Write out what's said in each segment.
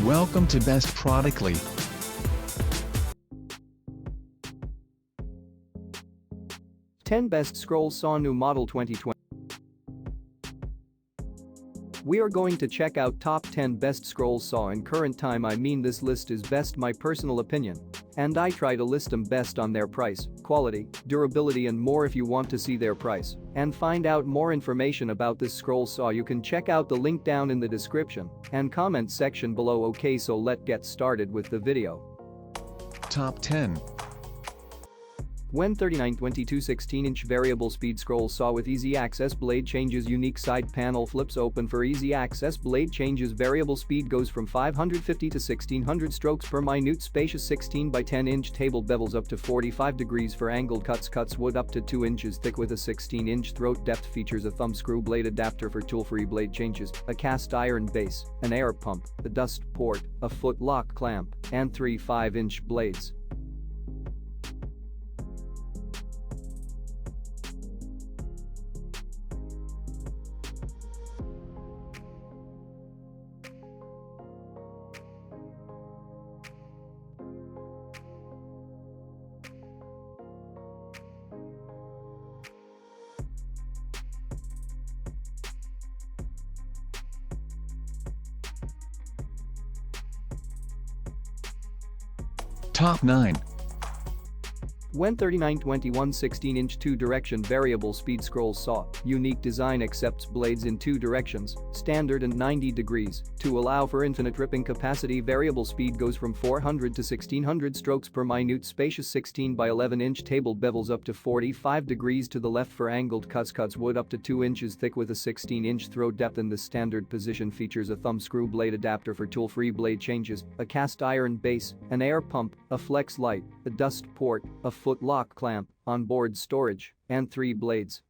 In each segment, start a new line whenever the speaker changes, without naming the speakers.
Welcome to Best Productly.
Ten Best Scroll Saw New Model 2020. We are going to check out top 10 best scroll saw in current time. I mean, this list is best my personal opinion. And I try to list them best on their price, quality, durability and more. If you want to see their price and find out more information about this scroll saw, you can check out the link down in the description and comment section below. Okay, so let's get started with the video.
Top 10.
WEN 3922 16-inch variable speed scroll saw with easy access, blade changes, unique side panel, flips open for easy access, blade changes, variable speed goes from 550 to 1600 strokes per minute, spacious 16 by 10 inch table bevels up to 45 degrees for angled cuts, cuts wood up to 2 inches thick with a 16-inch throat depth, features a thumb screw blade adapter for tool-free blade changes, a cast iron base, an air pump, a dust port, a foot lock clamp, and 3 5-inch blades.
Top 9.
WEN 3921 16-inch 2-direction variable speed scroll saw, unique design, accepts blades in 2 directions, standard and 90 degrees, to allow for infinite ripping capacity. Variable speed goes from 400 to 1600 strokes per minute, spacious 16 by 11-inch table bevels up to 45 degrees to the left for angled cuts, cuts wood up to 2 inches thick with a 16-inch throat depth in the standard position, features a thumb screw blade adapter for tool-free blade changes, a cast iron base, an air pump, a flex light, a dust port, a foot lock clamp, onboard storage, and 3 blades.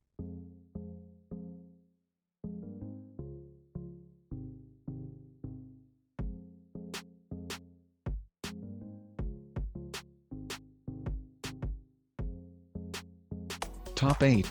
Top 8.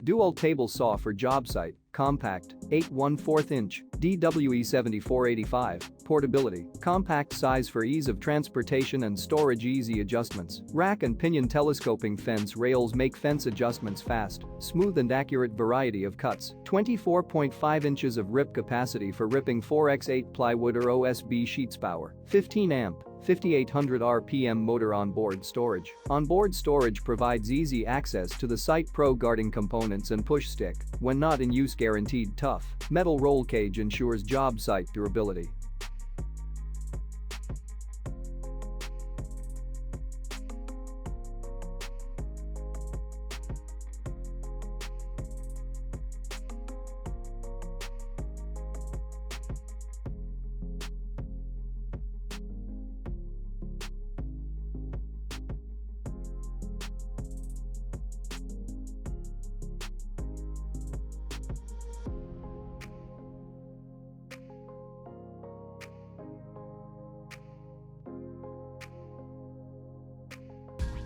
DEWALT table saw for Jobsite, compact, 8 1/4 inch, DWE 7485, portability, compact size for ease of transportation and storage, easy adjustments, rack and pinion, telescoping fence rails make fence adjustments fast, smooth and accurate, variety of cuts, 24.5 inches of rip capacity for ripping 4x8 plywood or OSB sheets, power, 15 amp. 5800 RPM motor, onboard storage. Onboard storage provides easy access to the Site Pro guarding components and push stick, when not in use guaranteed tough. Metal roll cage ensures job site durability.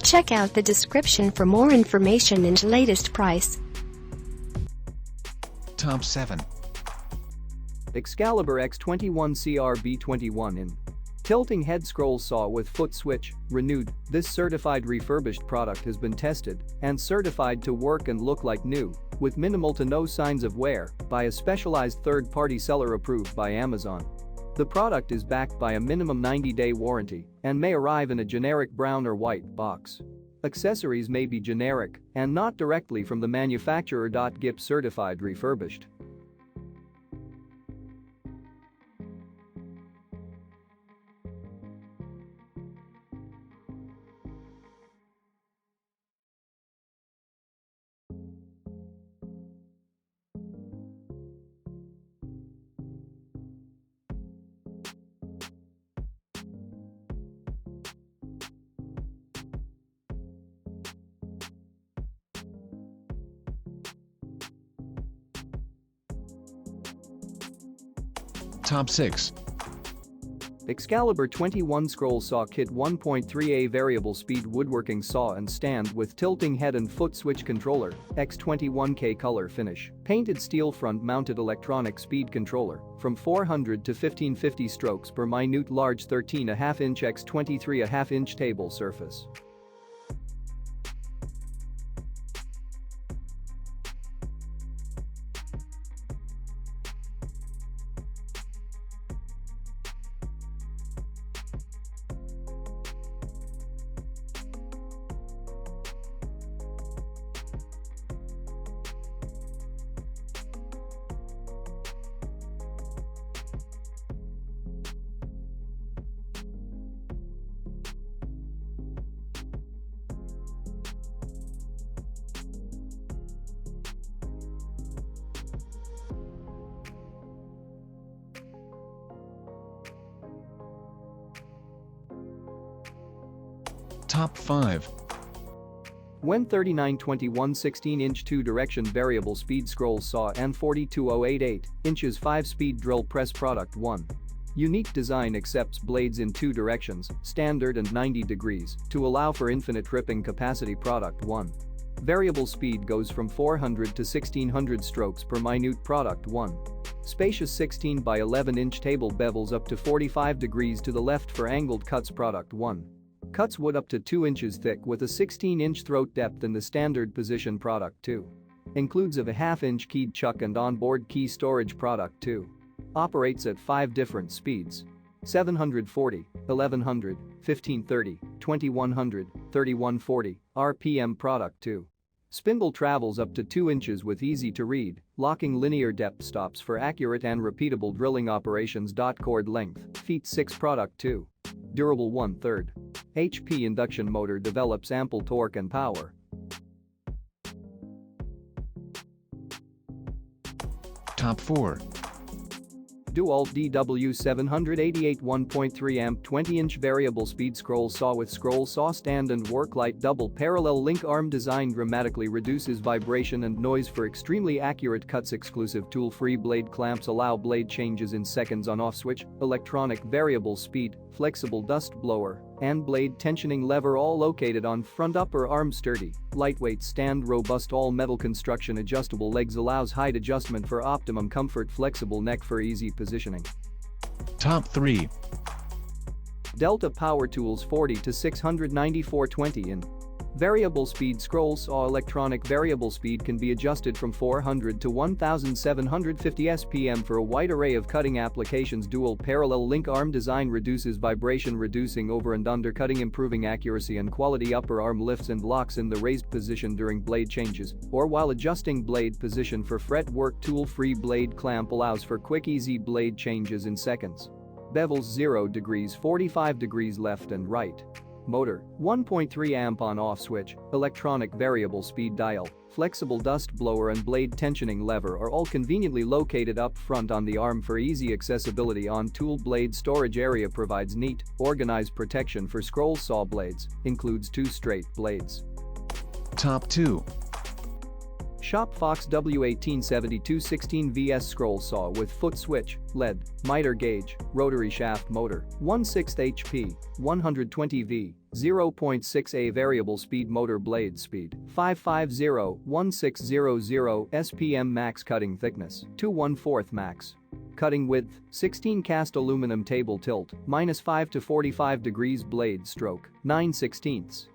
Check out the description for more information and latest price.
Top 7.
Excalibur X21 CRB21 in. Tilting head scroll saw with foot switch, renewed. This certified refurbished product has been tested and certified to work and look like new, with minimal to no signs of wear, by a specialized third-party seller approved by Amazon. The product is backed by a minimum 90-day warranty and may arrive in a generic brown or white box. Accessories may be generic and not directly from the manufacturer. GIP certified refurbished.
Top 6.
Excalibur 21 Scroll Saw Kit 1.3A Variable Speed Woodworking Saw and Stand with Tilting Head and Foot Switch Controller, X21K Color Finish, Painted Steel Front Mounted Electronic Speed Controller, from 400 to 1550 strokes per minute. Large 13.5 inch x 23.5 inch table surface.
Top 5.
Wen 3921 16-inch 2-direction variable speed scroll saw and 42088 inches 5-speed drill press. Product 1. Unique design accepts blades in 2 directions, standard and 90 degrees, to allow for infinite ripping capacity. Product 1. Variable speed goes from 400 to 1600 strokes per minute. Product 1. Spacious 16 by 11 inch table bevels up to 45 degrees to the left for angled cuts. Product 1. Cuts wood up to 2 inches thick with a 16-inch throat depth in the standard position. Product 2. Includes a half-inch keyed chuck and onboard key storage. Product 2. Operates at 5 different speeds: 740, 1100, 1530, 2100, 3140 RPM. Product 2. Spindle travels up to 2 inches with easy-to-read, locking linear depth stops for accurate and repeatable drilling operations. Cord length, feet 6. Product 2. Durable 1/3 HP induction motor develops ample torque and power.
Top 4.
DEWALT DW788 1.3 amp 20-inch variable speed scroll saw with scroll saw stand and work light. Double parallel link arm design dramatically reduces vibration and noise for extremely accurate cuts. Exclusive tool-free blade clamps allow blade changes in seconds. On-off switch, electronic variable speed, flexible dust blower, and blade tensioning lever, all located on front upper arm. Sturdy, lightweight stand, robust all-metal construction. Adjustable legs allows height adjustment for optimum comfort. Flexible neck for easy positioning.
Top 3.
Delta Power Tools 40 to 694 20-in. Variable speed scroll saw. Electronic variable speed can be adjusted from 400 to 1750 SPM for a wide array of cutting applications. Dual parallel link arm design reduces vibration, reducing over and undercutting, improving accuracy and quality. Upper arm lifts and locks in the raised position during blade changes or while adjusting blade position for fret work. Tool-free blade clamp allows for quick, easy blade changes in seconds. Bevels 0 degrees 45 degrees left and right. Motor, 1.3 amp on-off switch, electronic variable speed dial, flexible dust blower and blade tensioning lever are all conveniently located up front on the arm for easy accessibility. On-tool blade storage area provides neat, organized protection for scroll saw blades, includes 2 straight blades.
Top 2.
Shop Fox W1872 16 VS scroll saw with foot switch, lead, miter gauge, rotary shaft motor, 1/6 HP, 120 V, 0.6A variable speed motor. Blade speed, 550-1600 SPM. Max cutting thickness, 2/1/4 max. Cutting width, 16 cast aluminum. Table tilt, -5 to 45 degrees. Blade stroke, 9/16.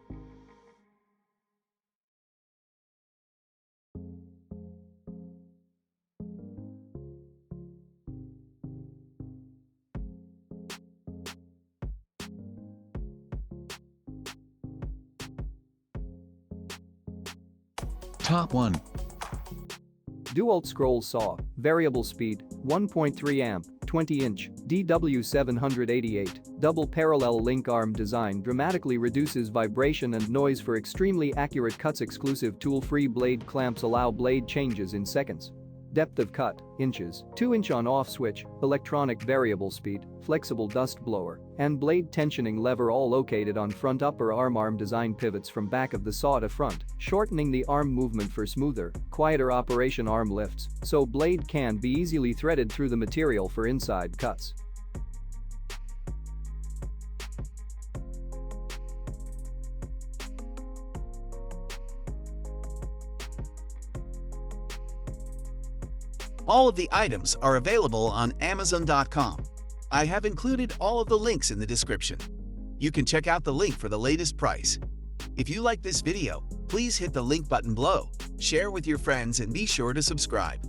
Top 1.
DEWALT scroll saw, variable speed, 1.3 amp, 20-inch, DW788, double parallel link arm design dramatically reduces vibration and noise for extremely accurate cuts. Exclusive tool-free blade clamps allow blade changes in seconds. Depth of cut, inches, 2-inch on-off switch, electronic variable speed, flexible dust blower, and blade tensioning lever, all located on front upper arm. Arm design pivots from back of the saw to front, shortening the arm movement for smoother, quieter operation. Arm lifts, so blade can be easily threaded through the material for inside cuts.
All of the items are available on Amazon.com. I have included all of the links in the description. You can check out the link for the latest price. If you like this video, please hit the link button below, share with your friends, and be sure to subscribe.